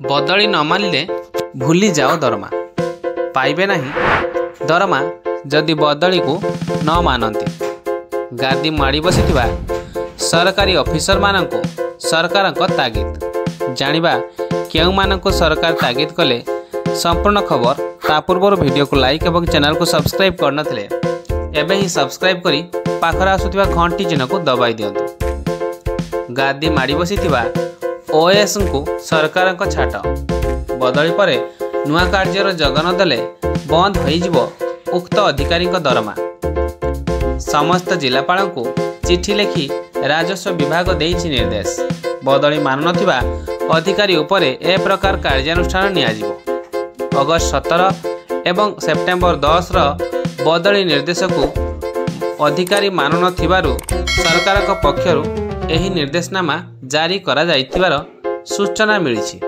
बदली न मानिले भूली जाओ दरमा पाइबे नहीं दरमा जदि बदली को न मानती। गादी माड़ी बसिथिबा सरकारी ऑफिसर माननको सरकार तागिद जानिबा केउ माननको सरकार तागिद कले। संपूर्ण खबर ता पूर्व वीडियो को लाइक और चैनल को सब्सक्राइब करनथिले एबे ही सब्सक्राइब करी पाखरा आसुथिबा घंटी चिन्ह को दबाई दियंतु। गादी माड़ी बसिथिबा ओएस को सरकार छाट बदली परे नुआ कार्यर जगन देले बंद होइजिबो उक्त अधिकारी दरमा। समस्त जिलापाल को चिठी लिखि राजस्व विभाग देइछि निर्देश। बदली मानुनथिबा अधिकारी उपरे ए प्रकार कार्यानुष्ठान नियाजिबो। अगस्त 17 एवं सेप्टेम्बर 10 बदली निर्देश को अधिकारी मानुनथिबारु सरकार पक्षरु एही निर्देशनामा जारी करा जाइथिबार सूचना मिलिछि।